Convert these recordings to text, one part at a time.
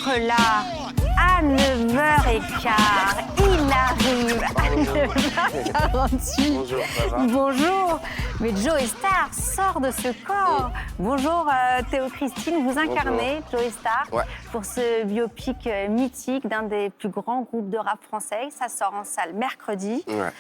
être là à 9h15. Il arrive à 9h48. Bonjour, ça va? Bonjour. Mais Joey Starr sort de ce corps. Bonjour Théo Christine, vous incarnez Joey Starr pour ce biopic mythique d'un des plus grands groupes de rap français. Ça sort en salle mercredi. Ouais.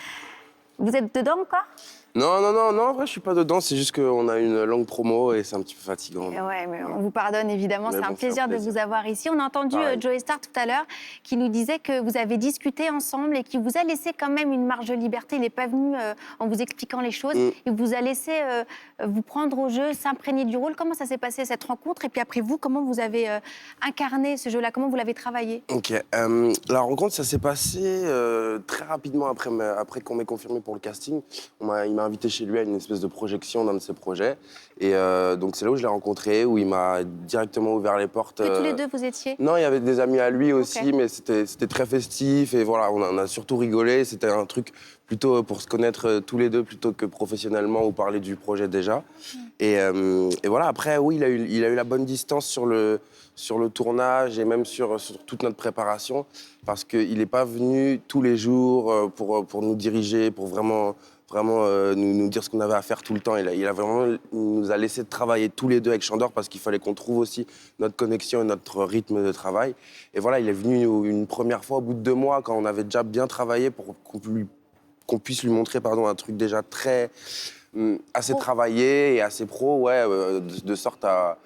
Vous êtes dedans encore? Non, en vrai, je suis pas dedans, c'est juste qu'on a une longue promo et c'est un petit peu fatigant. Ouais, mais on vous pardonne évidemment, c'est bon, un plaisir de vous avoir ici. On a entendu Pareil. Joey Starr tout à l'heure qui nous disait que vous avez discuté ensemble et qui vous a laissé quand même une marge de liberté. Il n'est pas venu en vous expliquant les choses, il vous a laissé vous prendre au jeu, s'imprégner du rôle. Comment ça s'est passé cette rencontre? Et puis après vous, comment vous avez incarné ce jeu-là? Comment vous l'avez travaillé? Ok, la rencontre, ça s'est passé très rapidement après qu'on m'ait confirmé pour le casting. Il m'a invité chez lui à une espèce de projection d'un de ses projets. Et donc c'est là où je l'ai rencontré, où il m'a directement ouvert les portes. Et tous les deux, vous étiez? Non, il y avait des amis à lui aussi, Ok. mais c'était très festif. Et voilà, on a surtout rigolé. C'était un truc plutôt pour se connaître tous les deux, plutôt que professionnellement ou parler du projet déjà. Et voilà, après, oui, il a eu la bonne distance sur le tournage et même sur toute notre préparation, parce qu'il n'est pas venu tous les jours pour nous diriger, pour vraiment nous dire ce qu'on avait à faire tout le temps. Il nous a laissé travailler tous les deux avec Chandor, parce qu'il fallait qu'on trouve aussi notre connexion et notre rythme de travail. Et voilà, il est venu une première fois au bout de 2 mois, quand on avait déjà bien travaillé, pour qu'on puisse lui montrer un truc déjà assez travaillé et assez pro, de sorte à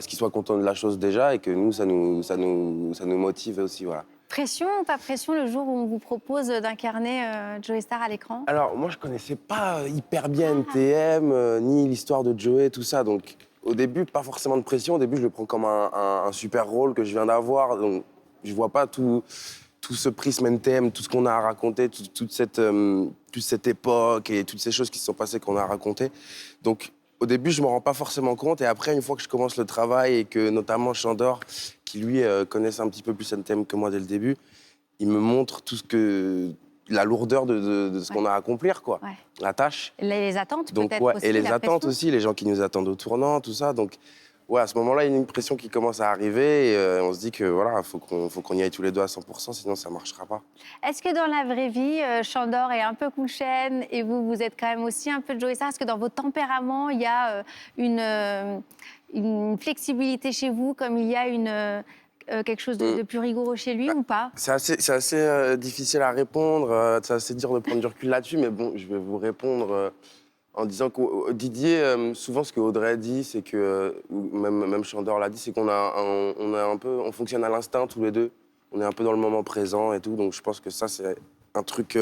ce qu'il soit content de la chose déjà, et que nous, ça nous motive aussi, voilà. Pression ou pas pression le jour où on vous propose d'incarner Joey Starr à l'écran? Alors, moi, je connaissais pas hyper bien NTM, ni l'histoire de Joey, tout ça. Donc, au début, pas forcément de pression. Au début, je le prends comme un super rôle que je viens d'avoir. Donc, je vois pas tout ce prisme NTM, tout ce qu'on a à raconter, toute cette époque et toutes ces choses qui se sont passées qu'on a à raconter. Donc, au début, je m'en rends pas forcément compte. Et après, une fois que je commence le travail et que, notamment, Chandor, qui lui connaissent un petit peu plus NTM que moi dès le début, il me montre la lourdeur de ce qu'on a à accomplir, quoi. Ouais. La tâche. Les attentes Donc, peut-être aussi, et les la attentes pression. aussi, les gens qui nous attendent au tournant, tout ça. Donc, à ce moment-là, il y a une pression qui commence à arriver et on se dit que voilà, faut qu'on y aille tous les deux à 100%, sinon ça marchera pas. Est-ce que dans la vraie vie, Chandor est un peu cool chaîne et vous êtes quand même aussi un peu Joey Starr? Est-ce que dans votre tempérament, il y a une flexibilité chez vous, comme il y a quelque chose de plus rigoureux chez lui ou pas? C'est assez difficile à répondre, c'est assez dur de prendre du recul là-dessus, mais bon, je vais vous répondre en disant que Didier, souvent ce que Audrey dit, c'est que, ou même Chandor l'a dit, c'est on fonctionne à l'instinct tous les deux, on est un peu dans le moment présent et tout, donc je pense que ça c'est un truc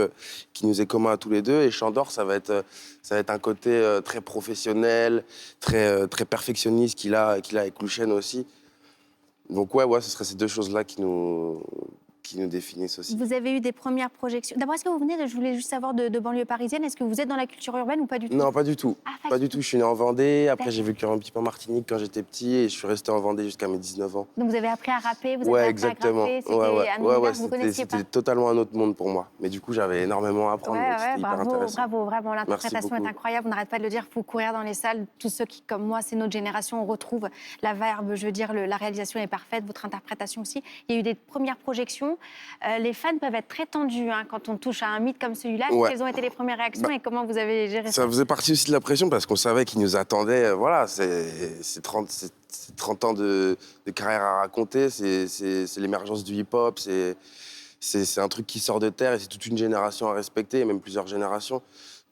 qui nous est commun à tous les deux. Et Chandor, ça va être un côté très professionnel, très perfectionniste qu'il a avec Louchen aussi. Donc ce serait ces deux choses-là qui nous définissent aussi. Vous avez eu des premières projections. D'abord, est-ce que vous venez je voulais juste savoir, de banlieue parisienne. Est-ce que vous êtes dans la culture urbaine ou pas du tout? Non, pas du tout. Ah, Pas du tout. Je suis né en Vendée. Après, j'ai vécu un petit peu en Martinique quand j'étais petit et je suis resté en Vendée jusqu'à mes 19 ans. Donc vous avez appris à rapper, vous avez appris exactement. à graffer, c'était un univers que vous connaissiez pas? C'était totalement un autre monde pour moi. Mais du coup, j'avais énormément à apprendre, donc c'était hyper intéressant. Bravo, vraiment, l'interprétation Merci est beaucoup. incroyable, on n'arrête pas de le dire, il faut courir dans les salles. Tous ceux qui, comme moi, c'est notre génération, on retrouve la verbe, je veux dire, la réalisation est parfaite, votre interprétation aussi. Il y a eu des premières projections, les fans peuvent être très tendus quand on touche à un mythe comme celui-là. Quelles ont été les premières réactions et comment vous avez géré ça? Ça faisait partie aussi de la pression parce qu'on savait qu'ils nous attendaient. Voilà, c'est 30 ans de carrière à raconter, c'est l'émergence du hip-hop, c'est un truc qui sort de terre et c'est toute une génération à respecter, et même plusieurs générations.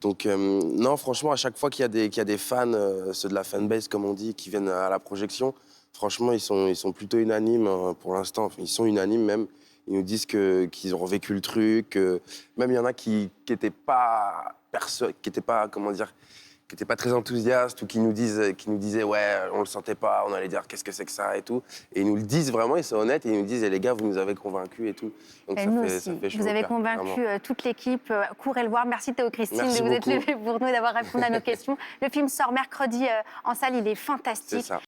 Donc non, franchement, à chaque fois qu'il y a des fans, ceux de la fanbase comme on dit, qui viennent à la projection, franchement, ils sont plutôt unanimes pour l'instant. Ils sont unanimes même. Ils nous disent qu'ils ont revécu le truc. Même il y en a qui n'étaient pas très enthousiastes ou qui nous disaient ouais, on le sentait pas, on allait dire qu'est-ce que c'est que ça et tout. Et ils nous le disent vraiment, ils sont honnêtes et ils nous disent les gars, vous nous avez convaincus et tout. Donc ça fait chaud vous au avez cœur, convaincu vraiment. toute l'équipe. Courez le voir. Merci Théo Christine Merci de vous être beaucoup. levé pour nous et d'avoir répondu à nos questions. Le film sort mercredi en salle, il est fantastique. C'est ça.